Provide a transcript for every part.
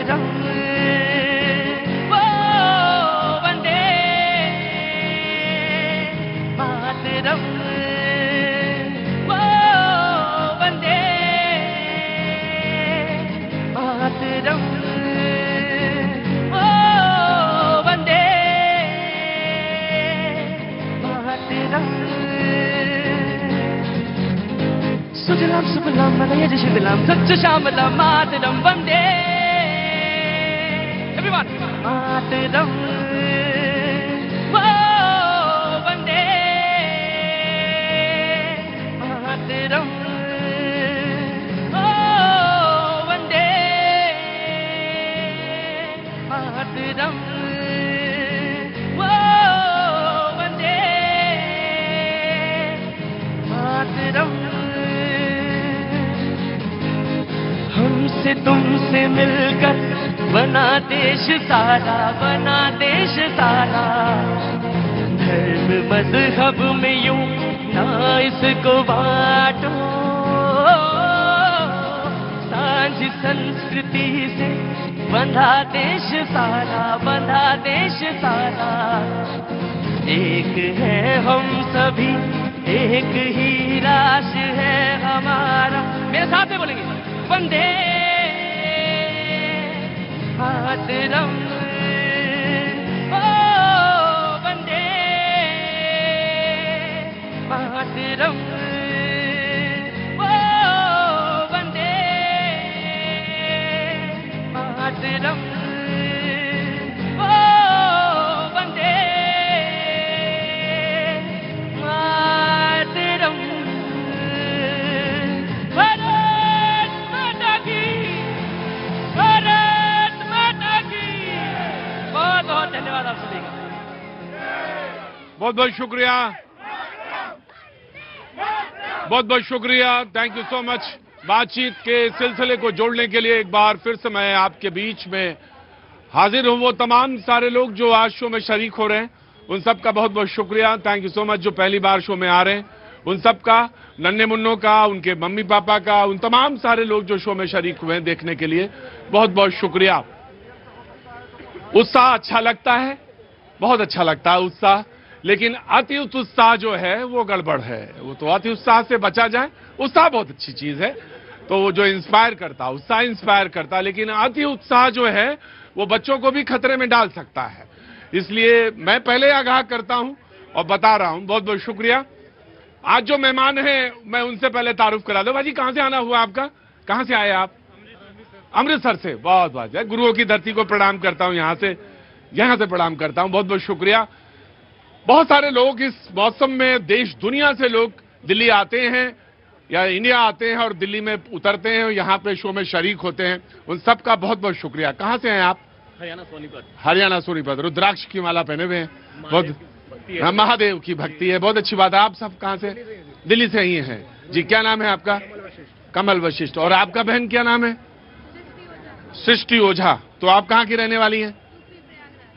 मातरम, वो वंदे मातरम, वो वंदे मातरम, वो वंदे मातरम। सुजलाम सुफलाम मलयज शिवलाम सच्च श्यामलाम मातरम वंदे। एवरीवन मातरम, वो वंदे मातरम, वो वंदे मातरम, वो वंदे मातरम। हमसे तुमसे मिलकर बना देश सारा, बना देश सारा। धर्म मजहब में यूं ना इसको बांटो, सांझ संस्कृति से बंधा देश सारा, बंधा देश सारा। एक है हम सभी, एक ही राष्ट्र है हमारा। मेरे साथ में बोलेंगे वंदे मातरम, ओ वंदे मातरम, ओ वंदे मातरम, ओ वंदे मातरम। धन्यवाद आप सभी का। बहुत बहुत शुक्रिया, बहुत बहुत शुक्रिया, थैंक यू सो मच। बातचीत के सिलसिले को जोड़ने के लिए एक बार फिर से मैं आपके बीच में हाजिर हूं। वो तमाम सारे लोग जो आज शो में शरीक हो रहे हैं, उन सब का बहुत बहुत शुक्रिया, थैंक यू सो मच। जो पहली बार शो में आ रहे हैं, उन सब का, नन्हे मुन्नों का, उनके मम्मी पापा का, उन तमाम सारे लोग जो शो में शरीक हुए हैं देखने के लिए, बहुत बहुत शुक्रिया। उत्साह अच्छा लगता है, बहुत अच्छा लगता है उत्साह, लेकिन अति उत्साह जो है वो गड़बड़ है। वो तो अति उत्साह से बचा जाए। उत्साह बहुत अच्छी चीज है, तो वो जो इंस्पायर करता, उत्साह इंस्पायर करता, लेकिन अति उत्साह जो है वो बच्चों को भी खतरे में डाल सकता है। इसलिए मैं पहले आगाह करता हूं और बता रहा हूं। बहुत बहुत शुक्रिया। आज जो मेहमान हैं मैं उनसे पहले तारुफ करा दूं। भाजी कहां से आना हुआ आपका, कहां से आए आप? अमृतसर से। बहुत बहुत गुरुओं की धरती को प्रणाम करता हूं, यहां से प्रणाम करता हूं। बहुत बहुत शुक्रिया। बहुत सारे लोग इस मौसम में देश दुनिया से लोग दिल्ली आते हैं या इंडिया आते हैं और दिल्ली में उतरते हैं, यहाँ पे शो में शरीक होते हैं। उन सब का बहुत बहुत शुक्रिया। कहां से हैं आप? हरियाणा सोनीपत। हरियाणा सोनीपत। रुद्राक्ष की माला पहने हुए हैं, बहुत महादेव की भक्ति है, बहुत अच्छी बात है। आप सब कहां से? दिल्ली से ही हैं जी। क्या नाम है आपका? कमल वशिष्ठ। और आपका बहन क्या नाम है? सृष्टि ओझा। तो आप कहां की रहने वाली हैं?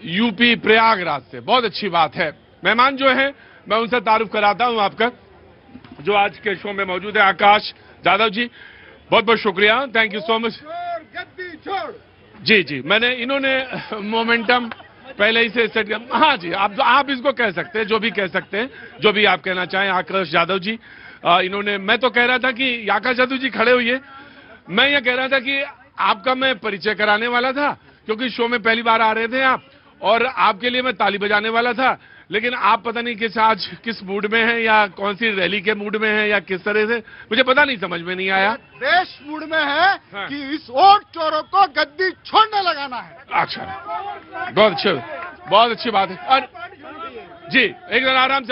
यूपी प्रयागराज से। बहुत अच्छी बात है। मेहमान जो हैं मैं उनसे तारुफ कराता हूं आपका, जो आज के शो में मौजूद है। आकाश जादव जी, बहुत बहुत शुक्रिया, थैंक यू सो मच। जी जी, मैंने इन्होंने मोमेंटम पहले ही से सेट किया। हाँ जी, आप इसको कह सकते हैं, जो भी कह सकते हैं, जो भी आप कहना चाहें। आकाश यादव जी, इन्होंने, मैं तो कह रहा था कि आकाश यादव जी खड़े हुए, मैं ये कह रहा था कि आपका मैं परिचय कराने वाला था, क्योंकि शो में पहली बार आ रहे थे आप, और आपके लिए मैं ताली बजाने वाला था, लेकिन आप पता नहीं आज किस मूड में हैं, या कौन सी रैली के मूड में हैं, या किस तरह से, मुझे पता नहीं, समझ में नहीं आया। देश मूड में है हाँ। कि इस वोट चोरों को गद्दी छोड़ने लगाना है। अच्छा, बहुत अच्छी बात है। और जी, एक बार आराम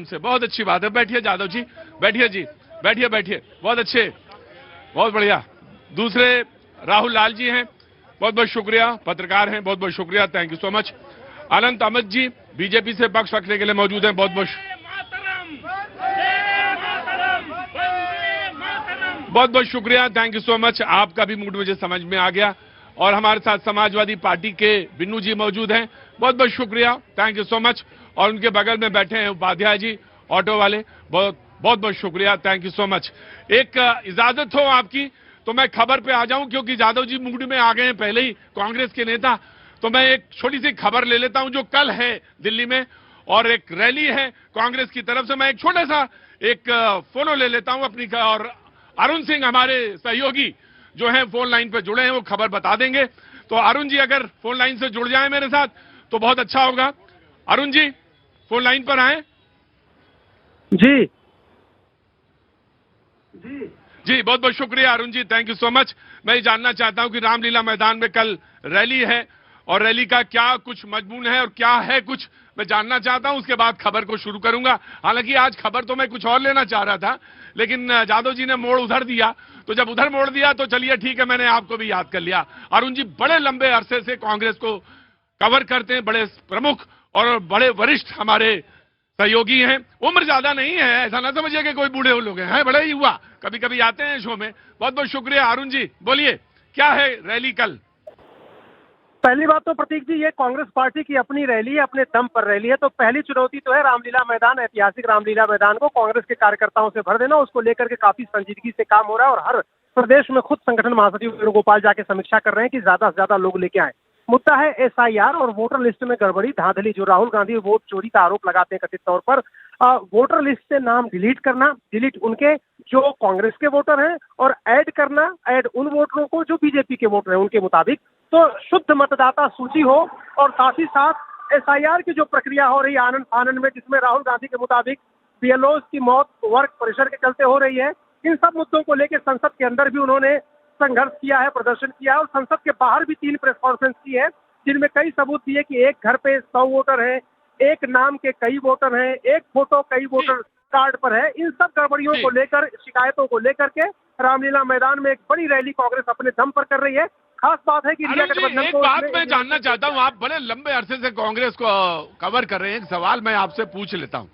से, बहुत अच्छी बात है। बैठिए जादव जी, बैठिए जी, बैठिए, बहुत अच्छे, बहुत बढ़िया। दूसरे राहुल लाल जी हैं, बहुत बहुत शुक्रिया, पत्रकार हैं, बहुत बहुत शुक्रिया, thank you so much. Anant Amit ji BJP से पक्ष रखने के लिए मौजूद हैं, बहुत बहुत शुक्रिया, थैंक यू सो मच। आपका भी मूड मुझे समझ में आ गया। और हमारे साथ समाजवादी पार्टी के बिन्नू जी मौजूद हैं, बहुत बहुत शुक्रिया, थैंक यू सो मच। और उनके बगल में बैठे हैं उपाध्याय जी, ऑटो वाले, बहुत बहुत शुक्रिया, थैंक यू सो मच। एक इजाजत हो आपकी तो मैं खबर पे आ जाऊं, क्योंकि यादव जी मूड में आ गए हैं पहले ही, कांग्रेस के नेता। तो मैं एक छोटी सी खबर ले लेता हूं जो कल है दिल्ली में, और एक रैली है कांग्रेस की तरफ से। मैं एक छोटा सा एक फोनो ले लेता हूं अपनी, और अरुण सिंह हमारे सहयोगी जो हैं फोन लाइन पे जुड़े हैं, वो खबर बता देंगे। तो अरुण जी अगर फोन लाइन से जुड़ जाए मेरे साथ तो बहुत अच्छा होगा। अरुण जी फोन लाइन पर आए। जी जी बहुत बहुत शुक्रिया Arun ji, thank you so much. मैं ये जानना चाहता हूं कि रामलीला मैदान में कल रैली है, और रैली का क्या कुछ मजमून है और क्या है कुछ, मैं जानना चाहता हूं। उसके बाद खबर को शुरू करूंगा। हालांकि आज खबर तो मैं कुछ और लेना चाह रहा था, लेकिन यादव जी ने मोड़ उधर दिया, तो जब उधर मोड़ दिया तो चलिए ठीक है, मैंने आपको भी याद कर लिया। अरुण जी बड़े लंबे अरसे से कांग्रेस को कवर करते हैं, बड़े प्रमुख और बड़े वरिष्ठ हमारे सहयोगी हैं। उम्र ज्यादा नहीं है, ऐसा ना समझिए कि कोई बूढ़े लोग हैं, बड़े ही युवा, कभी कभी आते हैं शो में। बहुत बहुत शुक्रिया अरुण जी, बोलिए क्या है रैली कल? पहली बात तो प्रतीक जी, ये कांग्रेस पार्टी की अपनी रैली है, अपने दम पर रैली है। तो पहली चुनौती तो है रामलीला मैदान, ऐतिहासिक रामलीला मैदान को कांग्रेस के कार्यकर्ताओं से भर देना। उसको लेकर के काफी संजीदगी से काम हो रहा है, और हर प्रदेश में खुद संगठन महासचिव वेणुगोपाल जाके समीक्षा कर रहे हैं कि ज्यादा से ज्यादा लोग लेके आए। मुद्दा है एसआईआर और वोटर लिस्ट में गड़बड़ी, धांधली, जो राहुल गांधी वोट चोरी का आरोप लगाते हैं कथित तौर पर। वोटर लिस्ट से नाम डिलीट करना, डिलीट उनके जो कांग्रेस के वोटर हैं, और ऐड करना, ऐड उन वोटरों को जो बीजेपी के वोटर हैं उनके मुताबिक। तो शुद्ध मतदाता सूची हो, और साथ ही साथ एसआईआर की जो प्रक्रिया हो रही है आनंद फानन में, जिसमें राहुल गांधी के मुताबिक बीएलओ की मौत वर्क प्रेशर के चलते हो रही है, इन सब मुद्दों को लेकर संसद के अंदर भी उन्होंने संघर्ष किया है, प्रदर्शन किया है, और संसद के बाहर भी 3 प्रेस कॉन्फ्रेंस की है, जिनमें कई सबूत दिए कि एक घर पे 100 वोटर हैं, एक नाम के कई वोटर हैं, एक फोटो कई वोटर कार्ड पर है। इन सब गड़बड़ियों को लेकर, शिकायतों को लेकर के रामलीला मैदान में एक बड़ी रैली कांग्रेस अपने दम पर कर रही है। खास बात है कि इंडिया गठबंधन एक को बात मैं जानना चाहता हूं, आप बड़े लंबे अरसे से कांग्रेस को कवर कर रहे हैं, एक सवाल मैं आपसे पूछ लेता हूं।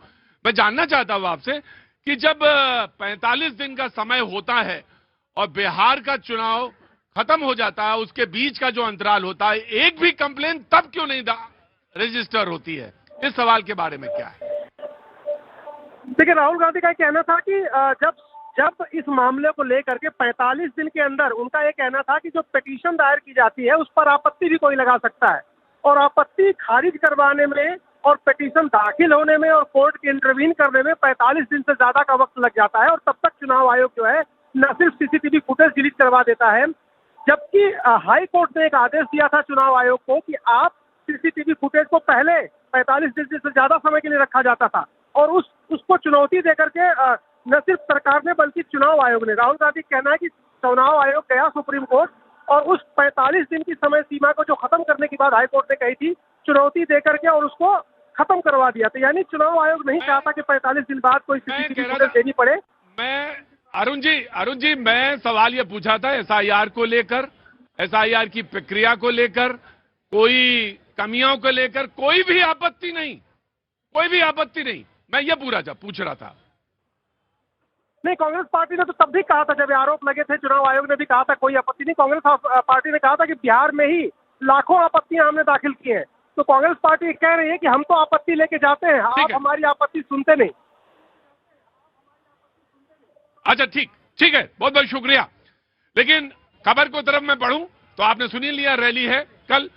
मैं जानना चाहता हूं आपसे कि जब 45 दिन का समय होता है और बिहार का चुनाव खत्म हो जाता है, उसके बीच का जो अंतराल होता है, एक भी कंप्लेन तब क्यों नहीं रजिस्टर होती है? इस सवाल के बारे में क्या है? देखिए, राहुल गांधी का कहना था कि जब इस मामले को लेकर के 45 दिन के अंदर, उनका ये कहना था कि जो पिटीशन दायर की जाती है उस पर आपत्ति भी कोई लगा सकता है, और आपत्ति खारिज करवाने में और पिटीशन दाखिल होने में और कोर्ट के इंटरवीन करने में 45 दिन से ज्यादा का वक्त लग जाता है। और तब तक चुनाव आयोग जो है न सिर्फ सीसीटीवी फुटेज डिलीट करवा देता है, जबकि हाई कोर्ट ने एक आदेश दिया था चुनाव आयोग को कि आप सीसीटीवी फुटेज को पहले 45 दिन से ज्यादा समय के लिए रखा जाता था, और उसको चुनौती देकर के न सिर्फ सरकार ने बल्कि चुनाव आयोग ने, राहुल गांधी कहना है कि चुनाव आयोग गया सुप्रीम कोर्ट, और उस 45 दिन की समय सीमा को जो खत्म करने की बात हाई कोर्ट ने कही थी, चुनौती देकर के और उसको खत्म करवा दिया। तो यानी चुनाव आयोग नहीं चाहता कि 45 दिन बाद कोई सीसीटीवी फुटेज देनी पड़े। मैं अरुण जी मैं सवाल ये पूछा था एसआईआर को लेकर, एसआईआर की प्रक्रिया को लेकर, कोई कमियों को लेकर कोई भी आपत्ति नहीं, कोई भी आपत्ति नहीं, मैं ये पूछ रहा था। नहीं, कांग्रेस पार्टी ने तो तब भी कहा था, जब आरोप लगे थे, चुनाव आयोग ने भी कहा था कोई आपत्ति नहीं। कांग्रेस पार्टी ने कहा था कि बिहार में ही लाखों आपत्तियां हमने दाखिल की हैं। तो कांग्रेस पार्टी कह रही है कि हम तो आपत्ति लेके जाते हैं, आप हमारी आपत्ति सुनते नहीं। अच्छा ठीक है, बहुत बहुत शुक्रिया। लेकिन खबर को तरफ मैं पढ़ूं तो आपने सुनी लिया, रैली है कल।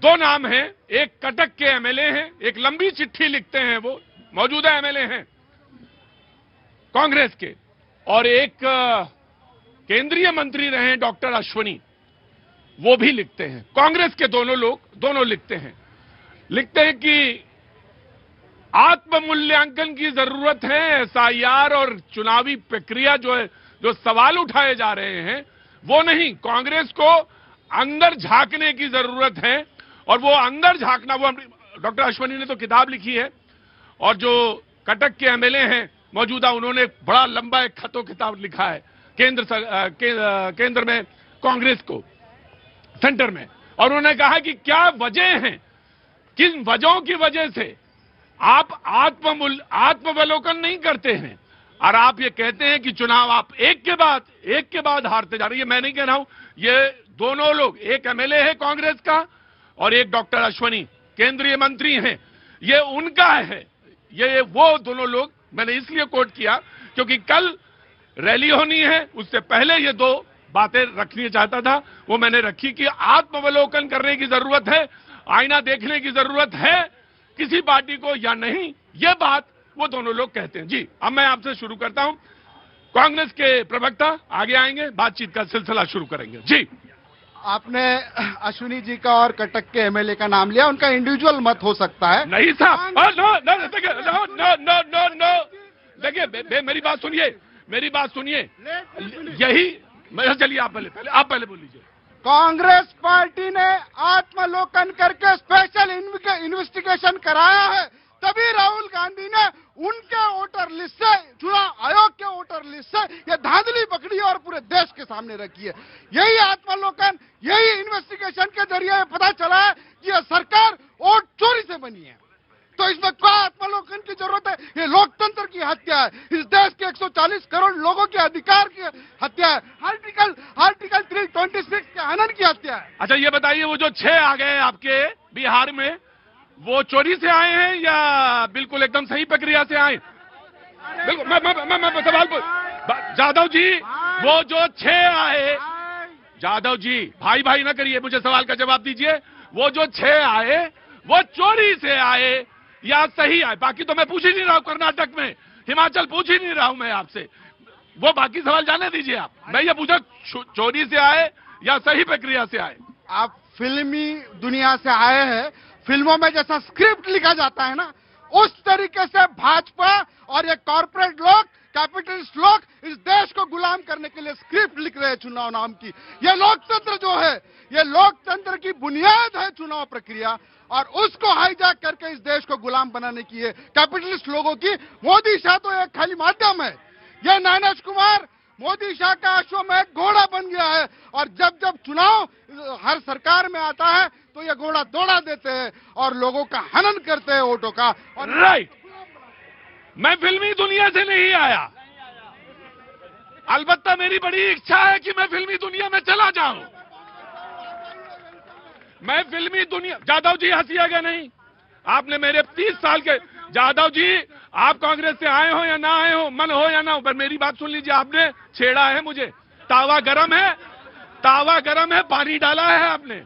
2 नाम हैं, एक कटक के एमएलए हैं, एक लंबी चिट्ठी लिखते हैं, वो मौजूदा एमएलए हैं कांग्रेस के, और एक केंद्रीय मंत्री रहे डॉक्टर अश्वनी, वो भी लिखते हैं। कांग्रेस के दोनों लिखते हैं कि आत्ममूल्यांकन की जरूरत है। एसआईआर और चुनावी प्रक्रिया जो सवाल उठाए जा रहे हैं वो नहीं, कांग्रेस को अंदर झांकने की जरूरत है। और वो अंदर झांकना, वो डॉक्टर अश्वनी ने तो किताब लिखी है, और जो कटक के एमएलए हैं मौजूदा, उन्होंने बड़ा लंबा एक खतो किताब लिखा है केंद्र में कांग्रेस को, सेंटर में। और उन्होंने कहा कि क्या वजह है, किन वजहों की वजह से आप आत्मावलोकन नहीं करते हैं, और आप ये कहते हैं कि चुनाव आप एक के बाद हारते जा रही है। मैं नहीं कह रहा हूं, ये दोनों लोग, एक एमएलए है कांग्रेस का और एक डॉक्टर अश्वनी केंद्रीय मंत्री हैं, ये उनका है। ये वो दोनों लोग मैंने इसलिए कोट किया क्योंकि कल रैली होनी है, उससे पहले ये 2 बातें रखनी चाहता था वो मैंने रखी कि आत्मावलोकन करने की जरूरत है, आईना देखने की जरूरत है किसी पार्टी को या नहीं, ये बात वो दोनों लोग कहते हैं। जी, अब मैं आपसे शुरू करता हूं। कांग्रेस के प्रवक्ता आगे आएंगे, बातचीत का सिलसिला शुरू करेंगे। जी, आपने अश्विनी जी का और कटक के एमएलए का नाम लिया, उनका इंडिविजुअल मत हो सकता है। नहीं साहब, नो, देखिए, नो, देखिए मेरी बात सुनिए, मेरी बात सुनिए। यही, चलिए आप पहले बोल लीजिए। कांग्रेस पार्टी ने आत्मालोकन करके स्पेशल इन्वेस्टिगेशन कराया है, तभी राहुल गांधी ने उनके वोटर लिस्ट से, चुनाव आयोग के वोटर लिस्ट से ये धांधली पकड़ी और पूरे देश के सामने रखी है। यही आत्मालोकन, यही इन्वेस्टिगेशन के जरिए पता चला है कि यह सरकार वोट चोरी से बनी है। तो इसमें क्या आत्मालोकन की जरूरत है? ये लोकतंत्र की हत्या है, इस देश के 140 करोड़ लोगों के अधिकार की हत्या है, आर्टिकल 326 के हनन की हत्या है। अच्छा ये बताइए, वो जो 6 आ गए आपके बिहार में, वो चोरी से आए हैं या बिल्कुल एकदम सही प्रक्रिया से आए? बिल्कुल, मैं सवाल जादव जी, वो जो 6 आए, जादव जी भाई ना करिए, मुझे सवाल का जवाब दीजिए। वो जो 6 आए वो चोरी से आए या सही आए? बाकी तो मैं पूछ ही नहीं रहा हूं, कर्नाटक में, हिमाचल पूछ ही नहीं रहा हूं मैं आपसे, वो बाकी सवाल जाने दीजिए आप। मैं ये पूछा चोरी से आए या सही प्रक्रिया से आए? आप फिल्मी दुनिया से आए हैं, फिल्मों में जैसा स्क्रिप्ट लिखा जाता है ना, उस तरीके से भाजपा और ये कॉर्पोरेट लोग, कैपिटलिस्ट लोग इस देश को गुलाम करने के लिए स्क्रिप्ट लिख रहे हैं चुनाव नाम की। ये लोकतंत्र जो है, ये लोकतंत्र की बुनियाद है चुनाव प्रक्रिया, और उसको हाईजैक करके इस देश को गुलाम बनाने की है कैपिटलिस्ट लोगों की। मोदी शाह तो एक खाली माध्यम है। ये ज्ञानेश कुमार मोदी शाह का अश्वमेध घोड़ा बन गया है, और जब जब चुनाव हर सरकार में आता है तो ये घोड़ा दौड़ा देते हैं और लोगों का हनन करते हैं वोटों का। और राइट, मैं फिल्मी दुनिया से नहीं आया, अलबत्ता मेरी बड़ी इच्छा है कि मैं फिल्मी दुनिया में चला जाऊं। मैं फिल्मी दुनिया, जादव जी हंसिएगा नहीं, आपने मेरे 30 साल के, जादव जी आप कांग्रेस से आए हो या ना आए हो, मन हो या ना हो, पर मेरी बात सुन लीजिए। आपने छेड़ा है मुझे, तावा गरम है, पानी डाला है आपने।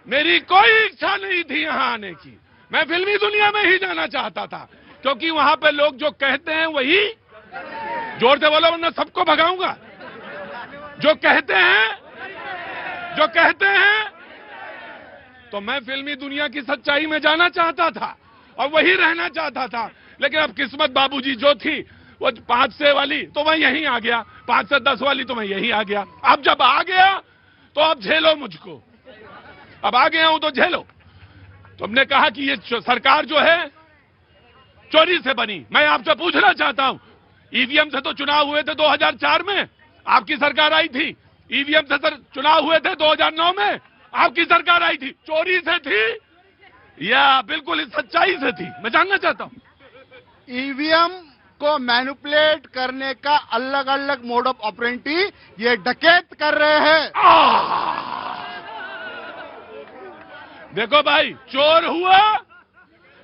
मेरी कोई इच्छा नहीं थी यहां आने की, मैं फिल्मी दुनिया में ही जाना चाहता था, क्योंकि वहां पे लोग जो कहते हैं वही, जोर से बोलो वरना सबको भगाऊंगा, जो कहते हैं तो मैं फिल्मी दुनिया की सच्चाई में जाना चाहता था और वही रहना चाहता था। लेकिन अब किस्मत बाबूजी जो थी, वो 5 से वाली तो मैं यहीं आ गया, 5 से 10 वाली तो मैं यहीं आ गया। अब जब आ गया तो अब झेलो मुझको, अब आ गया हूं तो झेलो। तुमने कहा कि ये सरकार जो है चोरी से बनी। मैं आपसे पूछना चाहता हूं, ईवीएम से तो चुनाव हुए थे 2004 में, आपकी सरकार आई थी। ईवीएम से चुनाव हुए थे 2009 में, आपकी सरकार आई थी। चोरी से थी या बिल्कुल इस सच्चाई से थी, मैं जानना चाहता हूं। ईवीएम को मैनिपुलेट करने का अलग अलग मोड ऑफ ऑपरेंटी ये डकैत कर रहे हैं। देखो भाई, चोर हुआ,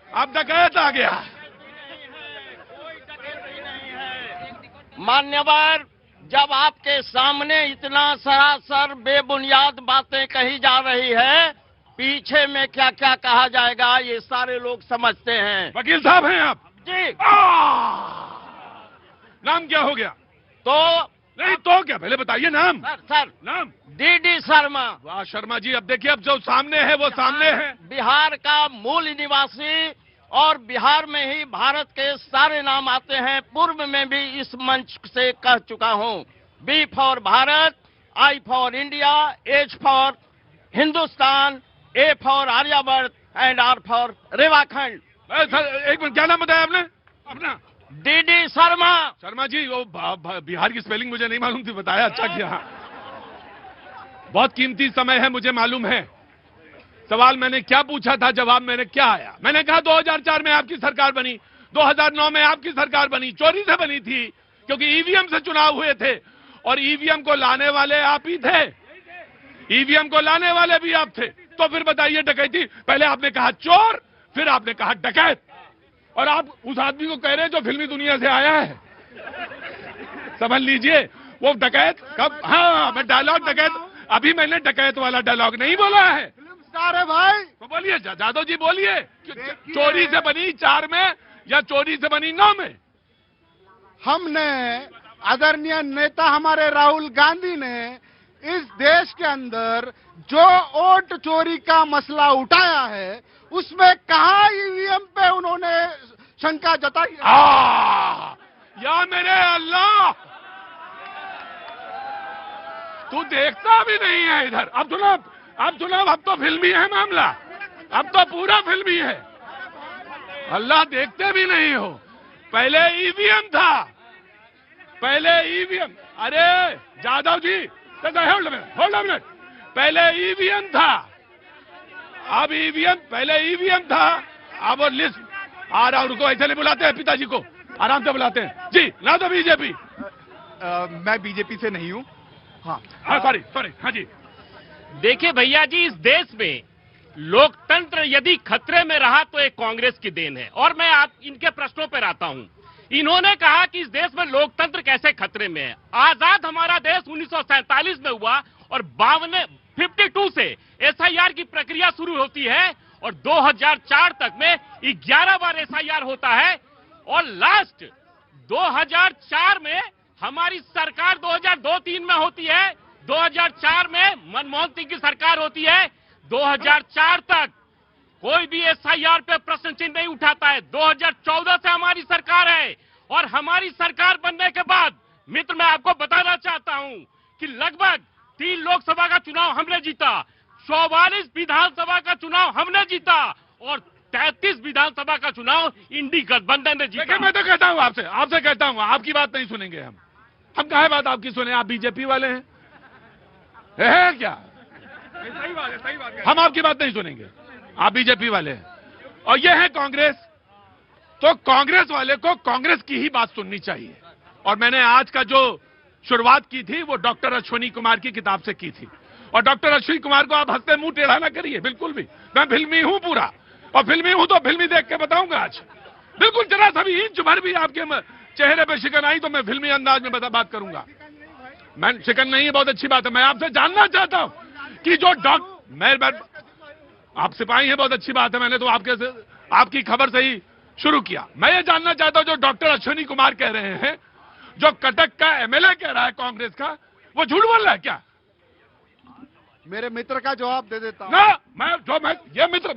अब डकैत आ गया। मान्यवर, जब आपके सामने इतना सरासर बेबुनियाद बातें कही जा रही है, पीछे में क्या क्या कहा जाएगा ये सारे लोग समझते हैं। वकील साहब हैं आप? जी। नाम क्या हो गया? तो नहीं तो क्या, पहले बताइए नाम। सर नाम डीडी शर्मा। वाह शर्मा जी, अब देखिए, अब जो सामने है वो सामने है। बिहार का मूल निवासी, और बिहार में ही भारत के सारे नाम आते हैं। पूर्व में भी इस मंच से कह चुका हूं, B for Bharat, I for India, H for Hindustan, A for Aryavarta and R for Revakhand. Sir एक मिनट, क्या नाम बताया आपने अपना? डीडी शर्मा। शर्मा जी, वो बिहार की स्पेलिंग मुझे नहीं मालूम थी, बताया, अच्छा किया। बहुत कीमती समय है, मुझे मालूम है। सवाल मैंने क्या पूछा था, जवाब मैंने क्या आया? मैंने कहा 2004 में आपकी सरकार बनी, 2009 में आपकी सरकार बनी, चोरी से बनी थी, क्योंकि ईवीएम से चुनाव हुए थे और ईवीएम को लाने वाले आप ही थे, ईवीएम को लाने वाले भी आप थे। तो फिर बताइए डकैती, पहले आपने कहा चोर, फिर आपने कहा डकैत, और आप उस आदमी को कह रहे हैं जो फिल्मी दुनिया से आया है। समझ लीजिए, वो डकैत कब? हाँ, मैं डायलॉग डकैत, अभी मैंने डकैत वाला डायलॉग नहीं बोला है। फिल्म स्टार है भाई। तो बोलिए जादव जी, बोलिए चोरी से बनी 4 में या चोरी से बनी 9 में? हमने आदरणीय नेता हमारे राहुल गांधी ने इस देश के अंदर जो वोट चोरी का मसला उठाया है उसमें कहा ईवीएम पे उन्होंने शंका जताई है? या मेरे अल्लाह, तू देखता भी नहीं है इधर। अब सुनो, अब तो फिल्मी है मामला, अब तो पूरा फिल्मी है। अल्लाह, देखते भी नहीं हो। पहले ईवीएम था, पहले ईवीएम। अरे जादव जी, होल्ड मिनट, पहले ईवीएम था, अब ईवीएम, पहले ईवीएम था, अब वो लिस्ट आ रहा। उनको ऐसे नहीं बुलाते हैं, पिताजी को आराम से बुलाते हैं जी। ना तो बीजेपी, मैं बीजेपी से नहीं हूँ। हाँ सॉरी, हाँ जी। देखिए भैया जी, इस देश में लोकतंत्र यदि खतरे में रहा तो एक कांग्रेस की देन है। और मैं आप इनके प्रश्नों पर आता हूं। इन्होंने कहा कि इस देश में लोकतंत्र कैसे खतरे में है। आजाद हमारा देश 1947 में हुआ और 52 से एसआईआर की प्रक्रिया शुरू होती है और 2004 तक में 11 बार एसआईआर होता है और लास्ट 2004 में हमारी सरकार 2002-03 में होती है, 2004 में मनमोहन सिंह की सरकार होती है। 2004 तक कोई भी एसआईआर पे प्रश्न चिन्ह नहीं उठाता है। 2014 से हमारी सरकार है और हमारी सरकार बनने के बाद मित्र, मैं आपको बताना चाहता हूं कि लगभग 3 लोकसभा का चुनाव हमने जीता, 44 विधानसभा का चुनाव हमने जीता और 33 विधानसभा का चुनाव इंडी गठबंधन ने जीता। मैं तो कहता हूं आपसे कहता हूं, आपकी बात नहीं सुनेंगे हम कहा बात आपकी सुने? आप बीजेपी वाले हैं, है क्या? सही बात है। हम आपकी बात नहीं सुनेंगे, आप बीजेपी वाले हैं और ये है कांग्रेस। तो कांग्रेस वाले को कांग्रेस की ही बात सुननी चाहिए। और मैंने आज का जो शुरुआत की थी वो डॉक्टर अश्विनी कुमार की किताब से की थी। और डॉक्टर अश्विनी कुमार को आप हंसते मुंह टेढ़ा ना करिए, बिल्कुल भी। मैं फिल्मी हूं पूरा, और फिल्मी हूं तो फिल्मी देख के बताऊंगा आज। बिल्कुल जरा सा भी इंच भर भी आपके चेहरे पे शिकन आई तो मैं फिल्मी अंदाज में बात करूंगा। मैं शिकन नहीं है, बहुत अच्छी बात है। मैं आपसे जानना चाहता हूं कि जो आप सिपाही हैं, बहुत अच्छी बात है। मैंने तो आपकी खबर से ही शुरू किया। मैं ये जानना चाहता हूं जो डॉक्टर अश्विनी कुमार कह रहे हैं, जो कटक का एमएलए कह रहा है कांग्रेस का, वो झूठ बोल रहा है क्या? मेरे मित्र का जवाब दे देता हूं। ना ये मित्र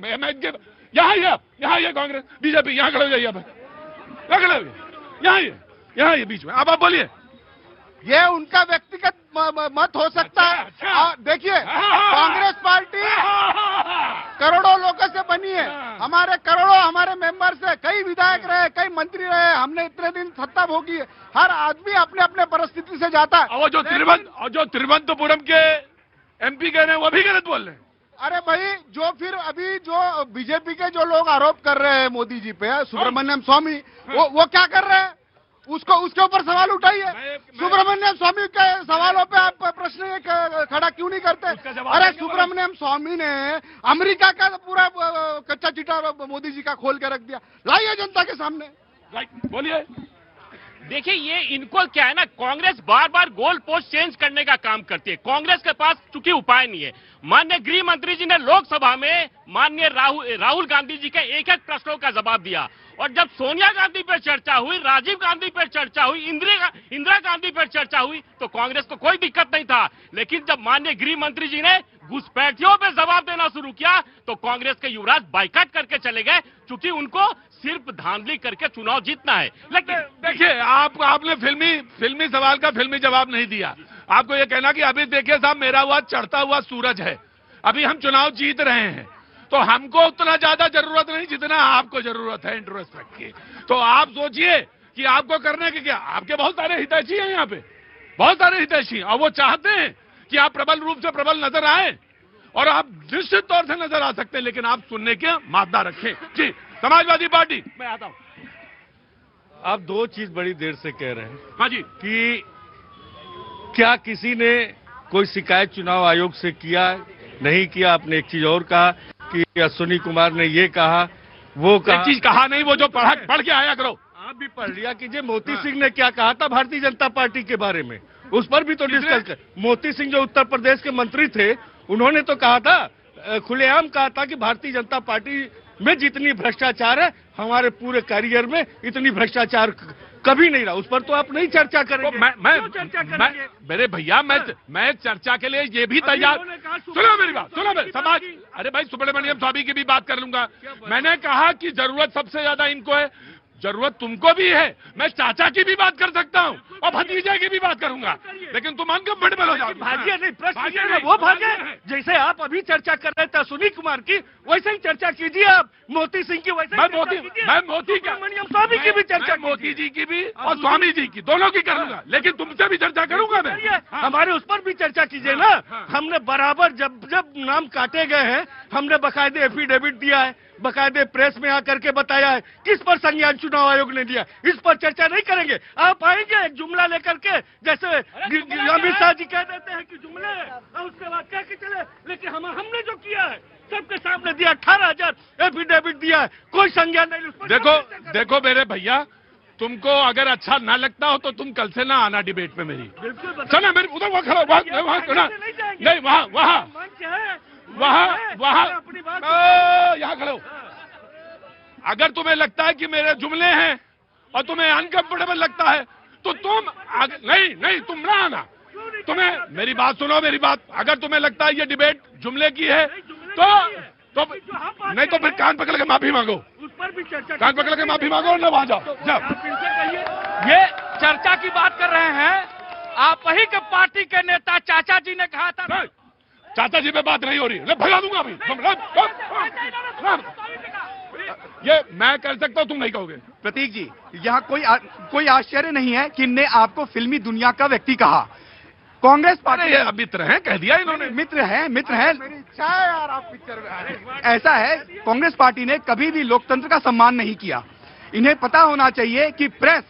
यहाँ ये कांग्रेस बीजेपी, यहाँ खड़े हो जाइए, यहाँ ये बीच में। अब आप बोलिए। ये उनका व्यक्तिगत मत हो सकता है। अच्छा। देखिए, कांग्रेस पार्टी करोड़ों लोगों से बनी है। हमारे करोड़ों हमारे मेंबर्स है, कई विधायक रहे, कई मंत्री रहे, हमने इतने दिन सत्ता भोगी है। हर आदमी अपने अपने परिस्थिति से जाता है। और जो तिरुवनंतपुरम के एमपी कह रहे हैं वो भी गलत बोल रहे हैं। अरे भाई, जो फिर अभी जो बीजेपी के जो लोग आरोप कर रहे हैं मोदी जी पे, सुब्रमण्यम स्वामी, वो क्या कर रहे हैं? उसके ऊपर सवाल उठाइए। सुब्रमण्यम स्वामी के सवालों पे आप प्रश्न खड़ा क्यों नहीं करते? अरे सुब्रमण्यम स्वामी ने अमेरिका का पूरा कच्चा चिट्ठा मोदी जी का खोल के रख दिया। लाइए जनता के सामने। बोलिए। देखिए, ये इनको क्या है ना, कांग्रेस बार बार गोल पोस्ट चेंज करने का काम करती है। कांग्रेस के पास चूंकि उपाय नहीं है। माननीय गृह मंत्री जी ने लोकसभा में माननीय राहुल गांधी जी के एक एक प्रश्नों का जवाब दिया और जब सोनिया गांधी पर चर्चा हुई, राजीव गांधी पर चर्चा हुई, इंदिरा गांधी पर चर्चा हुई तो कांग्रेस को कोई दिक्कत नहीं था। लेकिन जब माननीय गृह मंत्री जी ने घुसपैठियों पे जवाब देना शुरू किया तो कांग्रेस के युवराज बाइकाट करके चले गए, क्योंकि उनको सिर्फ धांधली करके चुनाव जीतना है। लेकिन देखिए, आपने फिल्मी सवाल का फिल्मी जवाब नहीं दिया। आपको ये कहना कि अभी देखिए साहब, मेरा हुआ चढ़ता हुआ सूरज है, अभी हम चुनाव जीत रहे हैं, तो हमको उतना ज्यादा जरूरत नहीं जितना आपको जरूरत है इंट्रोस्पेक्ट की। तो आप सोचिए कि आपको करने के क्या, आपके बहुत सारे हितैषी हैं यहाँ पे, बहुत सारे हितैषी, और वो चाहते हैं कि आप प्रबल रूप से प्रबल नजर आए और आप निश्चित तौर से नजर आ सकते हैं, लेकिन आप सुनने के मादा रखें। जी, समाजवादी पार्टी, मैं आता हूं। आप 2 चीज बड़ी देर से कह रहे हैं। हाँ जी। कि क्या किसी ने कोई शिकायत चुनाव आयोग से किया, नहीं किया। आपने एक चीज और कहा कि अश्विनी कुमार ने ये कहा, वो कहा। एक चीज कहा नहीं, वो जो पढ़ के आया करो। आप भी पढ़ लिया कि जे मोती सिंह ने क्या कहा था भारतीय जनता पार्टी के बारे में, उस पर भी तो डिस्कस कर। मोती सिंह जो उत्तर प्रदेश के मंत्री थे, उन्होंने तो कहा था, खुलेआम कहा था कि भारतीय जनता पार्टी में जितनी भ्रष्टाचार है, हमारे पूरे करियर में इतनी भ्रष्टाचार कभी नहीं रहा। उस पर तो आप नहीं चर्चा करेंगे। मेरे भैया, मैं चर्चा के लिए ये भी तैयार। सुनो मेरी बात, सुनो मेरी समाज। अरे भाई, सुब्रमण्यम स्वामी की भी बात कर लूंगा। मैंने कहा कि जरूरत सबसे ज्यादा इनको है, जरूरत तुमको भी है। मैं चाचा की भी बात कर सकता हूँ और भतीजे की भी बात करूंगा, लेकिन तुम अनकंफर्टेबल हो जाओ। भागिए नहीं, प्रश्न वो भागे। जैसे आप अभी चर्चा कर रहे थे सुनील कुमार की, वैसे ही चर्चा कीजिए आप मोती सिंह की। वैसे मैं मोती का, स्वामी की भी चर्चा, मोती जी की भी और स्वामी जी की, दोनों की करूंगा, लेकिन तुमसे भी चर्चा करूंगा मैं। हमारे उस पर भी चर्चा कीजिए ना। हमने बराबर जब जब नाम काटे गए हैं, हमने बाकायदे एफिडेविट दिया है, बाकायदे प्रेस में आकर के बताया है किस पर संज्ञान चुनाव आयोग ने दिया। इस पर चर्चा नहीं करेंगे। आप आएंगे एक जुमला लेकर के, जैसे अमित शाह जी कह देते हैं कि जुमले और उसके बाद कह के चले, लेकिन हमने जो किया है सबके सामने दिया। 18,000 एफिडेविट दिया है, कोई संज्ञान नहीं। देखो मेरे भैया, तुमको अगर अच्छा ना लगता हो तो तुम कल से ना आना डिबेट में मेरी। चलो मेरी उधर वहाँ खड़ा, नहीं वहाँ यहाँ खड़ो। अगर तुम्हें लगता है कि मेरे जुमले हैं और तुम्हें अनकंफर्टेबल लगता है तो तुम नहीं तुम ना आना। तुम्हें मेरी बात सुनो, मेरी बात। अगर तुम्हें लगता है ये डिबेट जुमले की है तो नहीं तो फिर कान पकड़ के माफी मांगो। उस पर भी चर्चा, कान पकड़ के माफी मांगो और ना वहां जाओ। ये चर्चा की बात कर रहे हैं। आप ही के पार्टी के नेता चाचा जी ने कहा था। चाचा जी पे बात नहीं हो रही है, भगा दूंगा अभी। ये मैं कर सकता हूँ, तुम नहीं कहोगे। प्रतीक जी, यहाँ कोई आश्चर्य नहीं है कि इनने आपको फिल्मी दुनिया का व्यक्ति कहा। कांग्रेस पार्टी मित्र हैं, कह दिया इन्होंने। मित्र है। मेरी इच्छा है यार, आप पिक्चर में। ऐसा है, कांग्रेस पार्टी ने कभी भी लोकतंत्र का सम्मान नहीं किया। इन्हें पता होना चाहिए कि प्रेस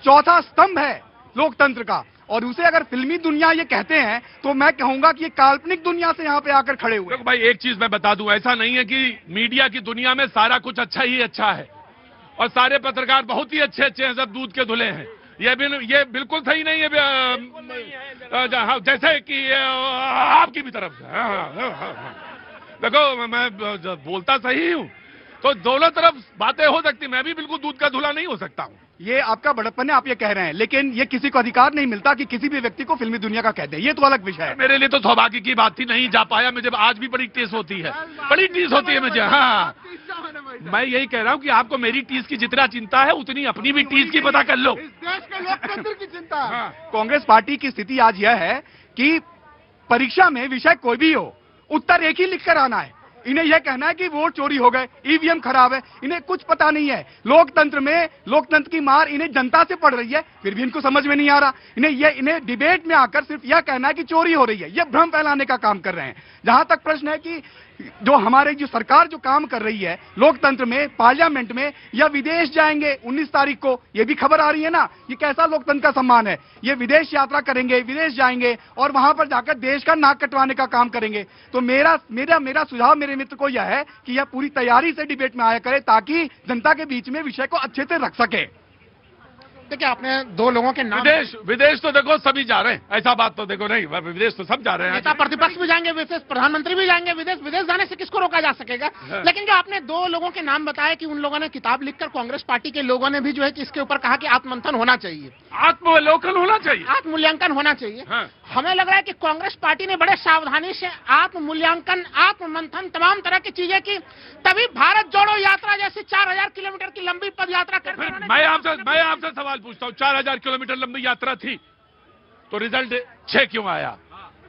चौथा स्तंभ है लोकतंत्र का, और उसे अगर फिल्मी दुनिया ये कहते हैं तो मैं कहूंगा कि ये काल्पनिक दुनिया से यहाँ पे आकर खड़े हुए। भाई एक चीज मैं बता दूं, ऐसा नहीं है कि मीडिया की दुनिया में सारा कुछ अच्छा ही अच्छा है और सारे पत्रकार बहुत ही अच्छे हैं, सब दूध के धुले हैं। ये बिल्कुल सही नहीं है, जैसे कि आपकी भी तरफ से। देखो, मैं बोलता सही हूँ तो दोनों तरफ बातें हो सकती। मैं भी बिल्कुल दूध का धुला नहीं हो सकता हूँ। ये आपका बड़प्पन है, आप ये कह रहे हैं, लेकिन ये किसी को अधिकार नहीं मिलता कि किसी भी व्यक्ति को फिल्मी दुनिया का कह दे। ये तो अलग विषय है। मेरे लिए तो सौभाग्य की बात थी, नहीं जा पाया। मुझे आज भी बड़ी टीस होती है, बड़ी टीस होती है मुझे। हाँ, मैं यही कह रहा हूँ कि आपको मेरी टीस की जितना चिंता है उतनी अपनी भी टीस की पता कर लो। इस देश के लोकतंत्र की चिंता है। कांग्रेस पार्टी की स्थिति आज यह है कि परीक्षा में विषय कोई भी हो, उत्तर एक ही लिखकर आना है। इन्हें यह कहना है कि वोट चोरी हो गए, ईवीएम खराब है, इन्हें कुछ पता नहीं है। लोकतंत्र की मार इन्हें जनता से पड़ रही है, फिर भी इनको समझ में नहीं आ रहा। इन्हें डिबेट में आकर सिर्फ यह कहना है कि चोरी हो रही है, यह भ्रम फैलाने का काम कर रहे हैं। जहां तक प्रश्न है कि जो सरकार जो काम कर रही है लोकतंत्र में, पार्लियामेंट में, या विदेश जाएंगे 19 तारीख को, यह भी खबर आ रही है ना, ये कैसा लोकतंत्र का सम्मान है। ये विदेश यात्रा करेंगे, विदेश जाएंगे और वहां पर जाकर देश का नाक कटवाने का काम करेंगे। तो मेरा सुझाव मेरे मित्र को यह है कि यह पूरी तैयारी से डिबेट में आया करे ताकि जनता के बीच में विषय को अच्छे से रख सके। देखिए, आपने दो लोगों के नाम, विदेश तो देखो सभी जा रहे हैं, ऐसा बात तो देखो नहीं, विदेश तो सब जा रहे हैं। नेता प्रतिपक्ष भी जाएंगे विदेश, प्रधानमंत्री भी जाएंगे विदेश। विदेश जाने से किसको रोका जा सकेगा? लेकिन जो आपने दो लोगों के नाम बताए कि उन लोगों ने किताब लिखकर, कांग्रेस पार्टी के लोगों ने भी जो है कि इसके ऊपर कहा कि आत्ममंथन होना चाहिए, आत्मावलोकन होना चाहिए, आत्ममूल्यांकन होना चाहिए। हमें लग रहा है कि कांग्रेस पार्टी ने बड़े सावधानी से आत्ममूल्यांकन, आत्ममंथन, तमाम तरह की चीजें की, तभी भारत जोड़ो यात्रा जैसी 4000 किलोमीटर की लंबी पद यात्रा कर। मैं आपसे सवाल पूछता हूँ, 4000 किलोमीटर लंबी यात्रा थी तो रिजल्ट 6 क्यों आया?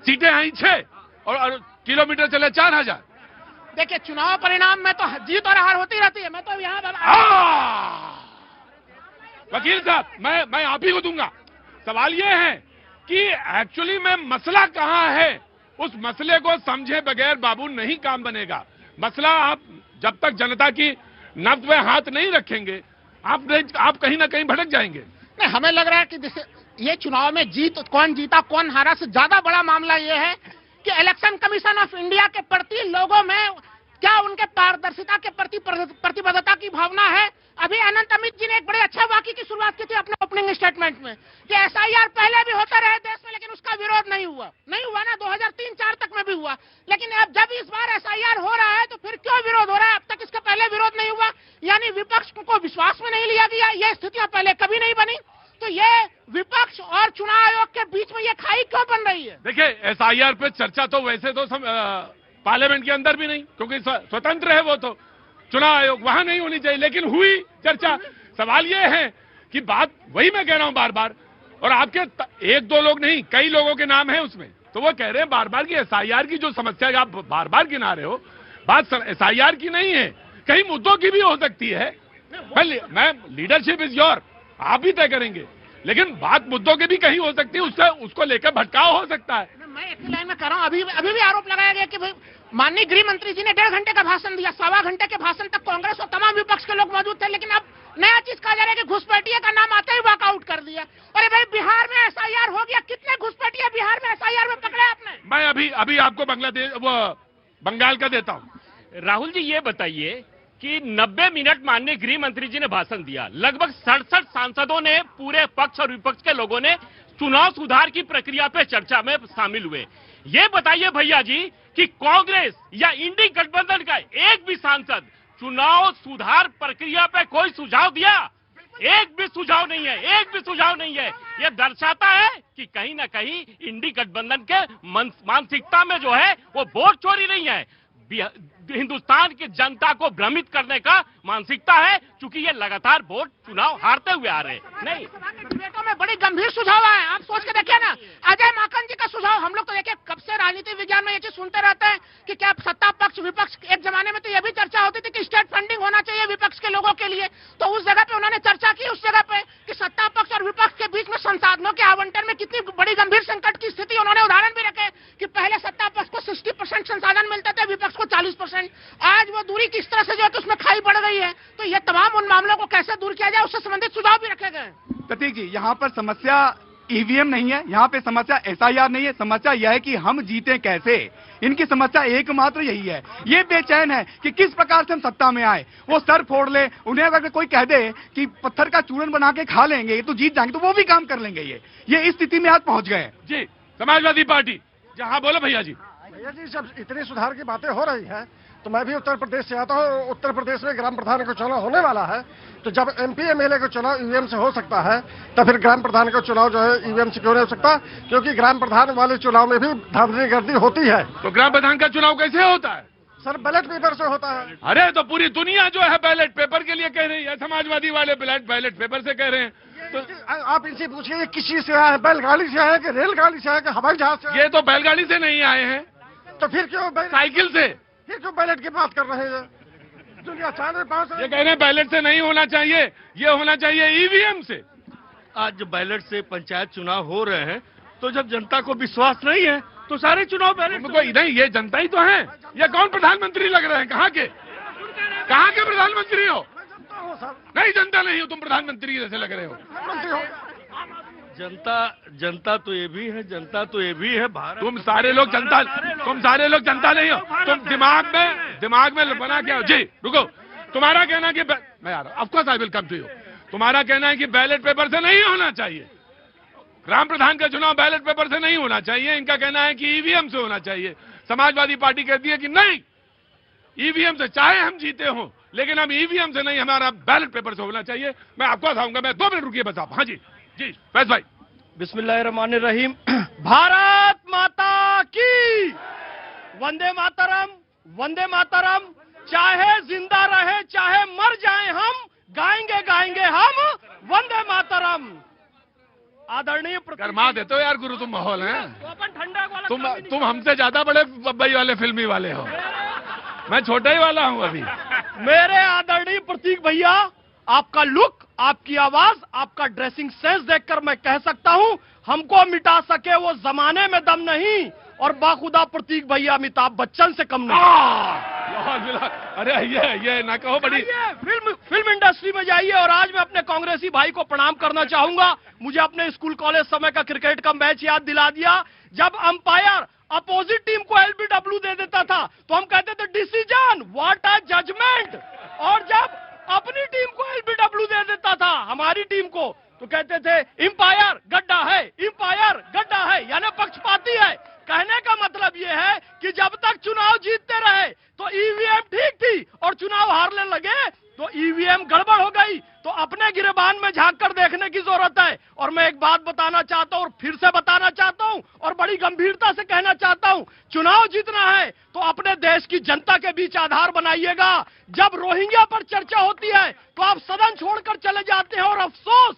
सीटें आई 6 और किलोमीटर चले 4000। देखिए, चुनाव परिणाम में तो जीत और हार होती रहती है। मैं तो यहाँ वकील साहब, मैं आप ही को दूंगा। सवाल ये है कि एक्चुअली में मसला कहां है, उस मसले को समझे बगैर बाबू नहीं काम बनेगा। मसला आप जब तक जनता की नब्ज में हाथ नहीं रखेंगे, आप कहीं ना कहीं भटक जाएंगे। नहीं, हमें लग रहा है कि जैसे ये चुनाव में कौन जीता कौन हारा से ज्यादा बड़ा मामला ये है कि इलेक्शन कमीशन ऑफ इंडिया के प्रति लोगों में क्या उनके पारदर्शिता के प्रति प्रतिबद्धता की भावना है, अभी अनंत अमित जी ने एक बड़े अच्छा वाक्य की शुरुआत की थी अपने ओपनिंग स्टेटमेंट में कि एसआईआर पहले भी होता रहे देश में, लेकिन उसका विरोध नहीं हुआ ना 2003-4 तक में भी हुआ, लेकिन अब जब इस बार एसआईआर हो रहा है तो फिर क्यों विरोध हो रहा है? अब तक इसका पहले विरोध नहीं हुआ, यानी विपक्ष को विश्वास में नहीं लिया गया। ये स्थितियां पहले कभी नहीं बनी, तो ये विपक्ष और चुनाव आयोग के बीच में ये खाई क्यों बन रही है? देखिए, एसआईआर पे चर्चा तो वैसे तो पार्लियामेंट के अंदर भी नहीं, क्योंकि स्वतंत्र है वो, तो चुनाव आयोग वहां नहीं होनी चाहिए, लेकिन हुई चर्चा। सवाल ये है कि बात वही मैं कह रहा हूं बार बार, और आपके एक दो लोग नहीं, कई लोगों के नाम है उसमें, तो वो कह रहे हैं बार बार की एसआईआर की जो समस्या आप बार बार गिना रहे हो, बात एसआईआर की नहीं है, कई मुद्दों की भी हो सकती है। मैं लीडरशिप इज योर, आप भी तय करेंगे, लेकिन बात मुद्दों की भी कहीं हो सकती है, उससे उसको लेकर भटकाव हो सकता है। मैं एक लाइन में कह रहा हूं, अभी भी आरोप लगाया गया कि भाई माननीय गृह मंत्री जी ने 1.5 घंटे का भाषण दिया, 1.25 घंटे के भाषण तक कांग्रेस और तमाम विपक्ष के लोग मौजूद थे, लेकिन अब नया चीज कहा जा रहा है कि घुसपैठिया का नाम आते ही वॉकआउट कर दिया। अरे भाई, बिहार में एसआईआर हो गया, कितने घुसपैठिया बिहार में एसआईआर में पकड़े आपने? मैं अभी आपको बंगाल का देता हूं। राहुल जी, ये बताइए कि 90 मिनट माननीय गृह मंत्री जी ने भाषण दिया, लगभग 67 सांसदों ने, पूरे पक्ष और विपक्ष के लोगों ने चुनाव सुधार की प्रक्रिया पे चर्चा में शामिल हुए। ये बताइए भैया जी कि कांग्रेस या इंडी गठबंधन का एक भी सांसद चुनाव सुधार प्रक्रिया पे कोई सुझाव दिया? एक भी सुझाव नहीं है, एक भी सुझाव नहीं है। यह दर्शाता है कि कहीं ना कहीं इंडी गठबंधन के मानसिकता में जो है वो वोट चोरी नहीं है, हिंदुस्तान की जनता को भ्रमित करने का मानसिकता है, क्योंकि ये लगातार वोट चुनाव हारते हुए आ रहे हैं। नहीं, डिबेटों में बड़ी गंभीर सुझाव आए, आप सोच के देखिए ना। अजय माकन जी का सुझाव, हम लोग तो देखिए कब से राजनीति विज्ञान में ये चीज सुनते रहते हैं कि क्या सत्ता पक्ष विपक्ष, एक जमाने में तो ये भी चर्चा होती थी कि स्टेट फंडिंग होना चाहिए विपक्ष के लोगों के लिए, तो उस जगह पे उन्होंने चर्चा की, उस जगह पे कि सत्ता पक्ष और विपक्ष के बीच में संसाधनों के आवंटन में कितनी बड़ी गंभीर संकट की स्थिति, उन्होंने उदाहरण भी रखे कि पहले सत्ता पक्ष को 60% संसाधन मिलते थे, विपक्ष को 40%। आज वो दूरी किस तरह से जो है तो उसमें खाई बढ़ गई है, तो ये तमाम उन मामलों को कैसे दूर किया जाए उससे संबंधित सुझाव भी रखे गए। प्रतीक जी, यहाँ पर समस्या ईवीएम नहीं है, यहाँ पे समस्या एसआईआर नहीं है, समस्या यह है कि हम जीते कैसे। इनकी समस्या एकमात्र यही है, ये बेचैन है कि किस प्रकार से हम सत्ता में आए। वो सर फोड़ ले, उन्हें अगर कोई कह दे कि पत्थर का चूरन बना के खा लेंगे तो जीत जाएंगे, तो वो भी काम कर लेंगे। ये इस स्थिति में आज पहुंच गए। जी, समाजवादी पार्टी, जहाँ बोलो भैया जी। भैया जी, जब इतनी सुधार की बातें हो रही है तो मैं भी उत्तर प्रदेश से आता हूँ। उत्तर प्रदेश में ग्राम प्रधान का चुनाव होने वाला है, तो जब एमपी एमएलए का चुनाव ईवीएम से हो सकता है, तो फिर ग्राम प्रधान का चुनाव जो है ईवीएम से क्यों नहीं हो सकता? क्योंकि ग्राम प्रधान वाले चुनाव में भी धांधलीगर्दी होती है। तो ग्राम प्रधान का चुनाव कैसे होता है? सर, बैलेट पेपर से होता है। अरे तो पूरी दुनिया जो है बैलेट पेपर के लिए कह रही है, समाजवादी वाले बैलेट पेपर से कह रहे हैं। तो आप इनसे पूछिए किसी से आए, बैलगाड़ी से आए कि रेलगाड़ी से आए कि हवाई जहाज से? ये तो बैलगाड़ी से नहीं आए हैं, तो फिर क्यों साइकिल से? फिर क्यों बैलेट की बात कर रहे हैं? दुनिया 4-5 ये कह रहे हैं बैलेट से नहीं होना चाहिए, ये होना चाहिए ईवीएम से। आज बैलेट से पंचायत चुनाव हो रहे हैं, तो जब जनता को विश्वास नहीं है तो सारे चुनाव बैलेट नहीं, ये जनता ही तो है। ये कौन प्रधानमंत्री लग रहे हैं? कहाँ के प्रधानमंत्री हो? नहीं, जनता नहीं हो, तुम प्रधानमंत्री जैसे लग रहे हो। जनता तो ये भी है, जनता तो ये भी है भारत। तुम सारे लोग जनता नहीं हो, तुम दिमाग में बना क्या हो? जी रुको, तुम्हारा कहना है कि मैं आ रहा हूं, of course I will come to you. तुम्हारा कहना है कि बैलेट पेपर से नहीं होना चाहिए, ग्राम प्रधान का चुनाव बैलेट पेपर से नहीं होना चाहिए। इनका कहना है कि ईवीएम से होना चाहिए। समाजवादी पार्टी कहती है कि नहीं, ईवीएम से चाहे हम जीते हों, लेकिन हम ईवीएम से नहीं, हमारा बैलेट पेपर से होना चाहिए। मैं आपको बताऊंगा, मैं 2 मिनट रुकिए, बता। हाँ जी जी फैज भाई। बिस्मिल्लाहिर्रहमानिर्रहीम। भारत माता की वंदे मातरम, वंदे मातरम। चाहे जिंदा रहे चाहे मर जाएं, हम गाएंगे हम वंदे मातरम। आदरणीय गरमा देते हो यार गुरु, तुम माहौल है। ठंडा वाला तुम हमसे ज्यादा बड़े बब्बई वाले फिल्मी वाले हो, मैं छोटा ही वाला हूँ अभी। मेरे आदरणीय प्रतीक भैया, आपका लुक, आपकी आवाज, आपका ड्रेसिंग सेंस देखकर मैं कह सकता हूं, हमको मिटा सके वो जमाने में दम नहीं, और बाखुदा प्रतीक भैया अमिताभ बच्चन से कम नहीं। अरे ये ना कहो, बड़ी फिल्म इंडस्ट्री में जाइए। और आज मैं अपने कांग्रेसी भाई को प्रणाम करना चाहूंगा। मुझे अपने स्कूल कॉलेज समय का क्रिकेट का मैच याद दिला दिया, जब अंपायर अपोजिट टीम को एलबीडब्ल्यू दे देता था तो हम कहते थे डिसीजन, व्हाट अ जजमेंट, और जब अपनी टीम को को, तो कहते थे एम्पायर गड्ढा है, एम्पायर गड्ढा है, यानी पक्षपाती है। कहने का मतलब यह है कि जब तक चुनाव जीतते रहे तो ईवीएम ठीक थी और चुनाव हारने लगे तो ईवीएम गड़बड़ हो गई। तो अपने गिरेबान में झांक कर देखने की जरूरत है। और मैं एक बात बताना चाहता हूं और फिर से बताना चाहता हूं और बड़ी गंभीरता से कहना चाहता हूं, चुनाव जीतना है तो अपने देश की जनता के बीच आधार बनाइएगा। जब रोहिंग्या पर चर्चा होती है तो आप सदन छोड़कर चले जाते हैं और अफसोस,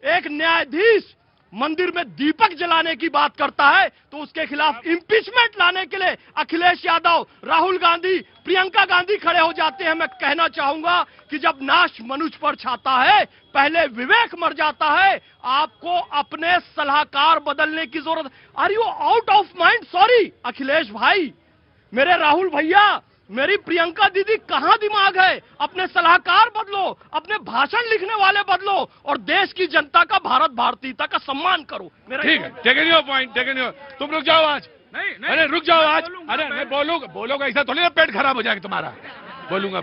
एक न्यायाधीश मंदिर में दीपक जलाने की बात करता है तो उसके खिलाफ इंपीचमेंट लाने के लिए अखिलेश यादव, राहुल गांधी, प्रियंका गांधी खड़े हो जाते हैं। मैं कहना चाहूंगा कि जब नाश मनुष्य पर छाता है पहले विवेक मर जाता है। आपको अपने सलाहकार बदलने की जरूरत। Are you out of mind? Sorry Akhilesh भाई, मेरे राहुल भैया, मेरी प्रियंका दीदी, कहां दिमाग है? अपने सलाहकार बदलो, अपने भाषण लिखने वाले बदलो और देश की जनता का, भारत भारतीयता का सम्मान करो। ठीक है, taken your point, taken your. तुम रुक जाओ आज। नहीं, अरे रुक जाओ आज। अरे मैं बोलूंगा ऐसा थोड़ी ना पेट खराब हो जाएगा तुम्हारा। बोलूंगा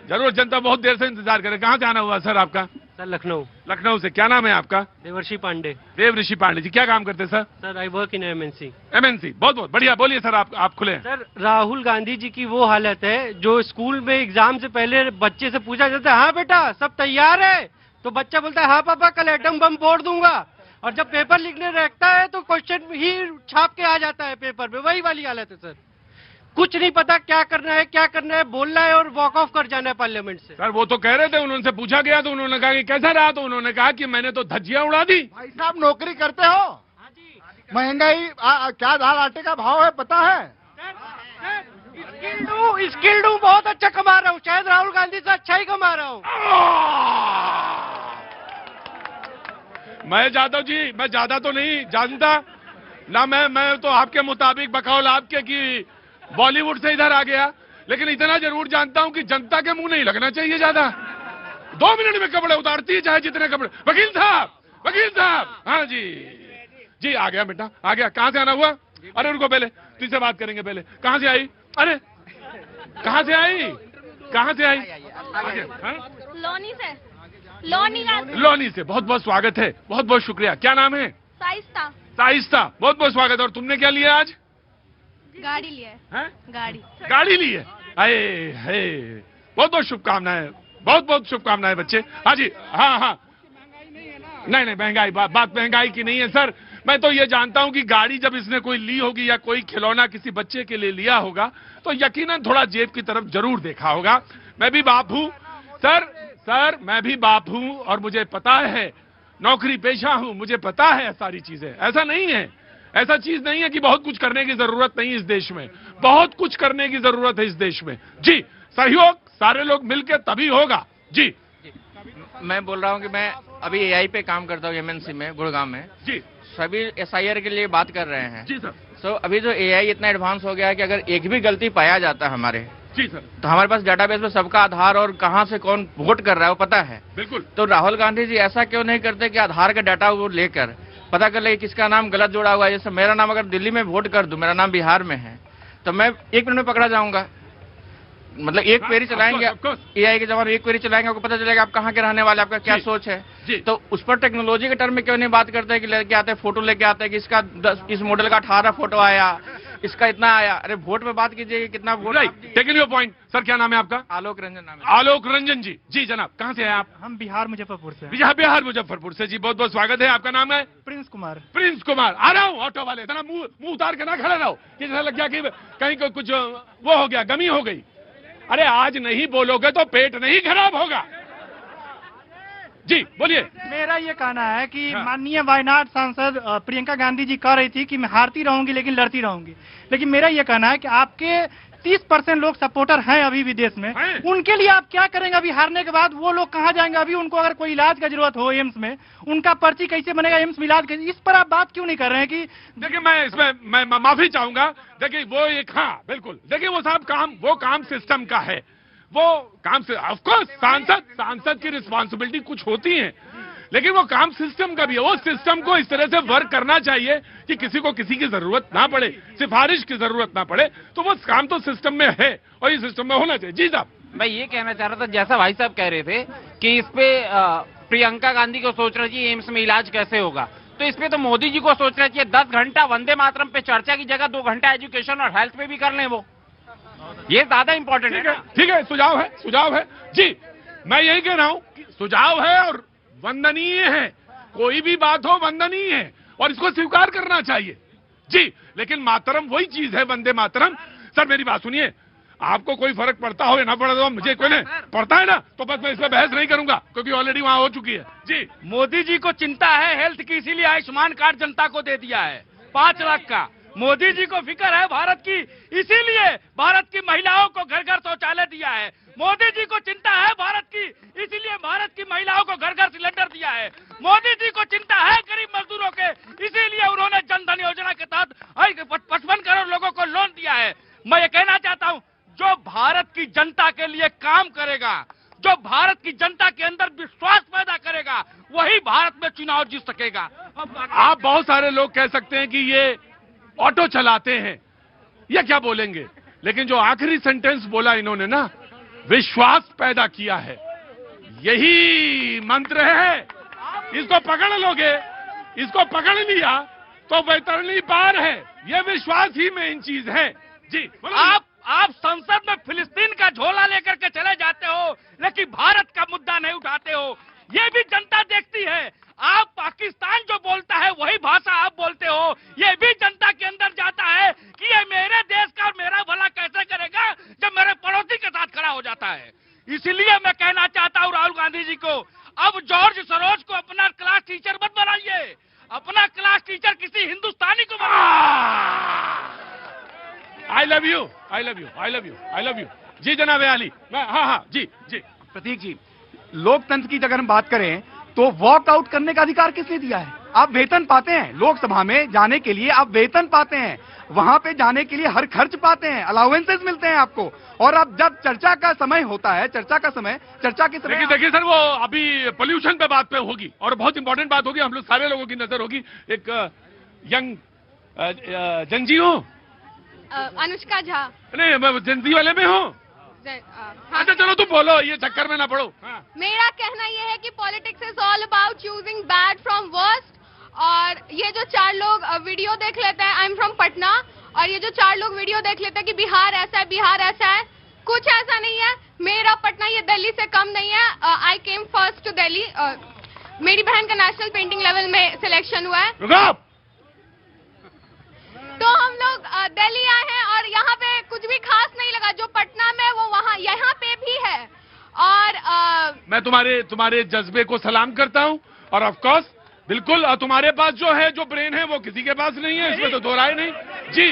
जरूर। जनता बहुत देर से इंतजार करे। कहाँ से आना हुआ सर आपका? सर लखनऊ से। क्या नाम है आपका? देवर्षि पांडे। देवऋषि पांडे जी, क्या काम करते हैं sir? Sir I work in MNC. बहुत बहुत बढ़िया। बोलिए सर, आप खुले। सर राहुल गांधी जी की वो हालत है जो स्कूल में एग्जाम से पहले बच्चे से पूछा जाता है, हाँ बेटा सब तैयार है, तो बच्चा बोलता है हाँ पापा कल एटम बम फोड़ दूंगा, और जब पेपर लिखने रहता है तो क्वेश्चन ही छाप के आ जाता है पेपर पे। वही वाली हालत है सर, कुछ नहीं पता क्या करना है, बोलना है और वॉक ऑफ कर जाना है पार्लियामेंट से। सर वो तो कह रहे थे, उन्होंने पूछा गया तो उन्होंने कहा कि कैसा रहा, तो उन्होंने कहा कि मैंने तो धज्जियां उड़ा दी। भाई साहब नौकरी करते हो, महंगाई क्या दाल आटे का भाव है पता है? स्किल्ड हूँ, बहुत अच्छा कमा रहा हूँ, शायद राहुल गांधी से अच्छा ही कमा रहा हूँ। मैं जादव जी, मैं ज्यादा तो नहीं जानता ना, मैं तो आपके मुताबिक बकौल आपके कि बॉलीवुड से इधर आ गया, लेकिन इतना जरूर जानता हूं कि जनता के मुंह नहीं लगना चाहिए ज्यादा। 2 मिनट में कपड़े उतारती है चाहे जितने कपड़े। वकील साहब, हाँ जी आ गया बेटा, आ गया। कहाँ से आना हुआ? अरे उनको पहले तुझसे बात करेंगे। पहले कहाँ से आई? अरे कहाँ से आई? लोनी से। बहुत बहुत स्वागत है, बहुत बहुत शुक्रिया। क्या नाम है? साइस्ता। बहुत बहुत स्वागत है। और तुमने क्या लिया आज? गाड़ी लिया है। गाड़ी ली है। अरे बहुत बहुत शुभकामनाएं, बहुत बहुत शुभकामनाएं बच्चे। हाँ जी, हाँ। नहीं महंगाई, बात महंगाई की नहीं है सर। मैं तो ये जानता हूं कि गाड़ी जब इसने कोई ली होगी या कोई खिलौना किसी बच्चे के लिए लिया होगा तो यकीनन थोड़ा जेब की तरफ जरूर देखा होगा। मैं भी बाप हूं सर, मैं भी बाप हूं और मुझे पता है, नौकरी पेशा हूं, मुझे पता है सारी चीजें। ऐसा चीज नहीं है कि बहुत कुछ करने की जरूरत नहीं इस देश में, बहुत कुछ करने की जरूरत है इस देश में। जी, सहयोग सारे लोग मिलकर तभी होगा। जी मैं बोल रहा हूँ कि मैं अभी एआई पे काम करता हूँ एमएनसी में, गुड़गांव में। जी सभी एसआईआर के लिए बात कर रहे हैं। जी सर। सो अभी जो एआई इतना एडवांस हो गया है कि अगर एक भी गलती पाया जाता है हमारे, जी सर, तो हमारे पास डेटाबेस में सबका आधार और कहाँ से कौन वोट कर रहा है वो पता है। बिल्कुल। तो राहुल गांधी जी ऐसा क्यों नहीं करते कि आधार का डाटा वो लेकर पता कर ले किसका नाम गलत जोड़ा हुआ है। जैसे मेरा नाम अगर दिल्ली में वोट कर दूं, मेरा नाम बिहार में है, तो मैं 1 मिनट में पकड़ा जाऊंगा। मतलब एक क्वेरी चलाएंगे, एआई के जमाने में एक क्वेरी चलाएंगे, आपको पता चलेगा आप कहाँ के रहने वाले, आपका क्या सोच है। तो उस पर टेक्नोलॉजी के टर्म में क्यों नहीं बात करते हैं कि लेके आते हैं, फोटो लेके आते हैं कि इसका इस मॉडल का 18 फोटो आया, इसका इतना आया। अरे वोट में बात कीजिए कितना vote. Taking your point. Sir क्या नाम है आपका? आलोक रंजन नाम है। आलोक रंजन जी। जी जनाब, कहाँ से हैं आप? हम बिहार मुजफ्फरपुर से। बिहार मुजफ्फरपुर से। जी बहुत बहुत स्वागत है। आपका नाम है? प्रिंस कुमार। आ रहा हूँ। ऑटो वाले इतना मुंह उतार के ना खड़े रहो कि जैसा लग गया कि कहीं को कुछ वो हो गया, गमी हो गई। अरे आज नहीं बोलोगे तो पेट नहीं खराब होगा। जी बोलिए। मेरा ये कहना है कि माननीय वायनाड सांसद प्रियंका गांधी जी कह रही थी कि मैं हारती रहूंगी लेकिन लड़ती रहूंगी, लेकिन मेरा ये कहना है कि आपके 30% लोग सपोर्टर हैं अभी विदेश में, उनके लिए आप क्या करेंगे? अभी हारने के बाद वो लोग कहाँ जाएंगे? अभी उनको अगर कोई इलाज का जरूरत हो एम्स में, उनका पर्ची कैसे बनेगा एम्स में इलाज? इस पर आप बात क्यों नहीं कर रहे हैं? कि देखिए मैं इसमें मैं माफी चाहूंगा। देखिए वो एक, हाँ बिल्कुल, देखिए वो साहब वो काम सिस्टम का है, वो काम से ऑफकोर्स सांसद की रिस्पॉन्सिबिलिटी कुछ होती है, लेकिन वो काम सिस्टम का भी है। वो सिस्टम को इस तरह से वर्क करना चाहिए कि किसी को किसी की जरूरत ना पड़े, सिफारिश की जरूरत ना पड़े। तो वो काम तो सिस्टम में है और ये सिस्टम में होना चाहिए। जी साहब, मैं ये कहना चाह रहा था, जैसा भाई साहब कह रहे थे कि इस पे प्रियंका गांधी को सोच रही थी एम्स में इलाज कैसे होगा, तो इस पे तो मोदी जी को सोचना चाहिए 10 घंटा वंदे मातरम पे चर्चा की जगह 2 घंटा एजुकेशन और हेल्थ पे भी कर लें वो, ये ज्यादा इंपॉर्टेंट है। ठीक है, सुझाव है जी, मैं यही कह रहा हूँ, सुझाव है और वंदनीय है, कोई भी बात हो वंदनीय है और इसको स्वीकार करना चाहिए जी। लेकिन मातरम वही चीज है, वंदे मातरम। सर मेरी बात सुनिए, आपको कोई फर्क पड़ता हो या ना पड़ता हो, मुझे कोई नहीं पड़ता है ना, तो बस मैं इस पर बहस नहीं करूंगा क्योंकि ऑलरेडी वहां हो चुकी है जी। मोदी जी को चिंता है हेल्थ की, इसीलिए आयुष्मान कार्ड जनता को दे दिया है 5 लाख का। मोदी जी को फिक्र है भारत की, इसीलिए भारत की महिलाओं को घर घर शौचालय दिया है। मोदी जी को चिंता है भारत की, इसीलिए भारत की महिलाओं को घर घर सिलेंडर दिया है। मोदी जी को चिंता है गरीब मजदूरों के, इसीलिए उन्होंने जनधन योजना के तहत 55 करोड़ लोगों को लोन दिया है। मैं ये कहना चाहता हूँ, जो भारत की जनता के लिए काम करेगा, जो भारत की जनता के अंदर विश्वास पैदा करेगा, वही भारत में चुनाव जीत सकेगा। आप बहुत सारे लोग कह सकते हैं कि ये ऑटो चलाते हैं या क्या बोलेंगे, लेकिन जो आखिरी सेंटेंस बोला इन्होंने ना, विश्वास पैदा किया है, यही मंत्र है। इसको पकड़ लोगे, इसको पकड़ लिया तो वैतरणी पार है। ये विश्वास ही मेन चीज है जी। आप संसद में फिलिस्तीन का झोला लेकर के चले जाते हो, लेकिन भारत का मुद्दा नहीं उठाते हो, ये भी जनता देखती है। आप पाकिस्तान जो बोलता है वही भाषा आप बोलते हो, ये भी जनता के अंदर जाता है कि ये मेरे देश का और मेरा भला कैसे करेगा जब मेरे पड़ोसी के साथ खड़ा हो जाता है। इसलिए मैं कहना चाहता हूँ राहुल गांधी जी को, अब जॉर्ज सरोज को अपना क्लास टीचर मत बनाइए, अपना क्लास टीचर किसी हिंदुस्तानी को बनाइए। I love you, I love you, I love you, I love you जी। जनाब अली, हाँ जी जी। प्रतीक जी, लोकतंत्र की अगर हम बात करें तो वॉकआउट करने का अधिकार किसने दिया है? आप वेतन पाते हैं, लोकसभा में जाने के लिए आप वेतन पाते हैं, वहां पे जाने के लिए हर खर्च पाते हैं, अलाउंसेस मिलते हैं आपको, और अब जब चर्चा का समय होता है, चर्चा के समय देखिए सर, वो अभी पोल्यूशन पे बात पे होगी और बहुत इंपॉर्टेंट बात होगी, हम लोग सारे लोगों की नजर होगी। एक यंग जंजी हो, अनुष्का झा। नहीं मैं जंजी वाले में हूँ। अच्छा चलो तुम बोलो, ये चक्कर में ना पड़ो। मेरा कहना यह है कि politics is all about choosing bad from worst, और ये जो 4 लोग वीडियो देख लेते हैं, आई एम फ्रॉम पटना, और ये जो 4 लोग वीडियो देख लेते हैं कि बिहार ऐसा है, बिहार ऐसा है, कुछ ऐसा नहीं है। मेरा पटना ये दिल्ली से कम नहीं है। आई केम फर्स्ट टू दिल्ली, मेरी बहन का नेशनल पेंटिंग लेवल में सिलेक्शन हुआ है, तो हम लोग दिल्ली आए हैं और यहाँ पे कुछ भी खास नहीं लगा। जो पटना में वो वहाँ यहाँ पे भी है। और मैं तुम्हारे जज्बे को सलाम करता हूँ, और ऑफ कोर्स बिल्कुल तुम्हारे पास जो है, जो ब्रेन है वो किसी के पास नहीं है, इसमें तो दो राय नहीं जी।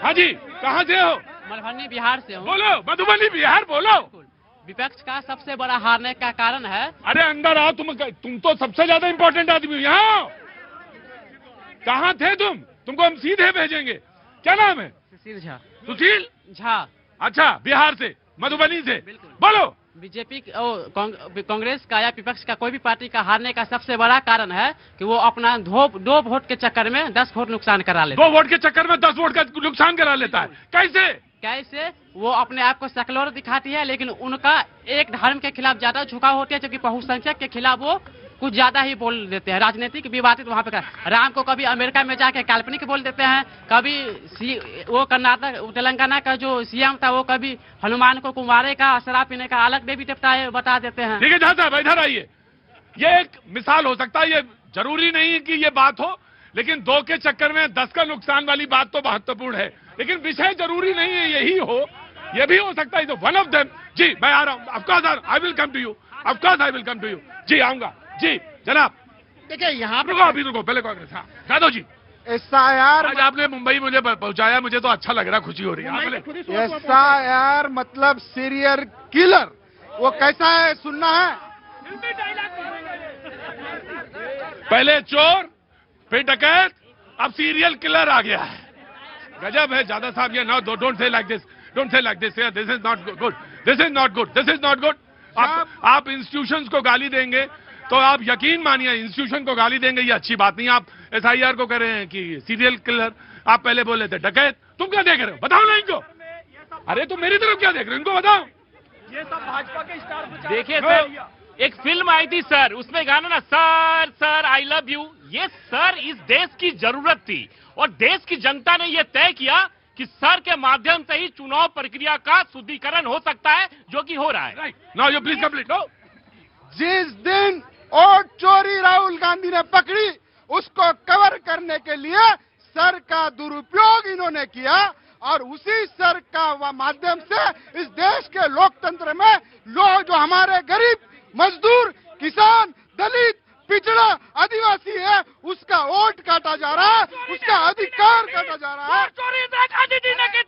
हाँ जी, कहाँ से हो? मधुबनी बिहार से हूँ। बोलो, मधुबनी बिहार बोलो। विपक्ष का सबसे बड़ा हारने का कारण है, अरे अंदर आओ, तुम तो सबसे ज्यादा इंपॉर्टेंट आदमी हो यहाँ। कहाँ थे तुमको हम सीधे भेजेंगे। क्या नाम है? सुशील झा। सुशील झा। अच्छा, बिहार से, मधुबनी से, बोलो। बीजेपी कांग्रेस का या विपक्ष का कोई भी पार्टी का हारने का सबसे बड़ा कारण है कि वो अपना 2 वोट के चक्कर में 10 वोट नुकसान करा लेता है। 2 वोट के चक्कर में 10 वोट का नुकसान करा लेता है। कैसे? वो अपने आप को सेकुलर दिखाती है, लेकिन उनका एक धर्म के खिलाफ ज्यादा झुकाव होती है, क्योंकि बहुसंख्यक के खिलाफ वो कुछ ज्यादा ही बोल देते हैं। राजनीतिक विवादित वहाँ पे राम को कभी अमेरिका में जाके काल्पनिक बोल देते हैं, कभी वो कर्नाटक तेलंगाना का जो सीएम था वो कभी हनुमान को कुमारे का शराब पीने का अलग देवी देवता बता देते हैं। ठीक है जहाँ साहब इधर आइए, ये एक मिसाल हो सकता है, ये जरूरी नहीं कि ये बात हो, लेकिन 2 के चक्कर में 10 का नुकसान वाली बात तो महत्वपूर्ण है, लेकिन विषय जरूरी नहीं है यही हो, ये भी हो सकता है। तो वन ऑफ देम जी, मैं आ रहा हूँ, of course I will come to you, of course I will come to you जी, आऊंगा जी। जनाब देखिए यहाँ पे अभी रुको, पहले कांग्रेस। हाँ यादव जी, SIR आज आपने मुंबई मुझे पहुंचाया, मुझे तो अच्छा लग रहा, खुशी हो रही है। SIR मतलब सीरियल किलर, वो कैसा है सुनना है? पहले चोर, फिर डकैत, अब सीरियल किलर आ गया है। गजब है जादा साहब, ये no don't say like this, don't say like this, this is not good, this is not good, this is not good. आप इंस्टीट्यूशंस को गाली देंगे तो आप यकीन मानिए इंस्टीट्यूशन को गाली देंगे, ये अच्छी बात नहीं। आप SIR को कह रहे हैं कि सीरियल किलर, आप पहले बोले थे डकैत। तुम क्या देख रहे हो, बताओ ना इनको। अरे तुम मेरी तरफ क्या देख रहे हो, इनको बताओ। ये सब भाजपा के स्टार। देखिए सर, एक फिल्म आई थी सर, उसमें गाना ना sir sir I love you, ये सर इस देश की जरूरत थी और देश की जनता ने ये तय किया कि सर के माध्यम से ही चुनाव प्रक्रिया का शुद्धिकरण हो सकता है, जो कि हो रहा है। Now you please complete. No, जिस दिन वोट चोरी राहुल गांधी ने पकड़ी, उसको कवर करने के लिए सर का दुरुपयोग इन्होंने किया और उसी सर का माध्यम से इस देश के लोकतंत्र में लोग, जो हमारे गरीब, मजदूर, किसान, दलित, पिछड़ा, आदिवासी है, उसका वोट काटा जा रहा है, उसका अधिकार काटा जा रहा है। चोरी इंदिरा गांधी जी ने की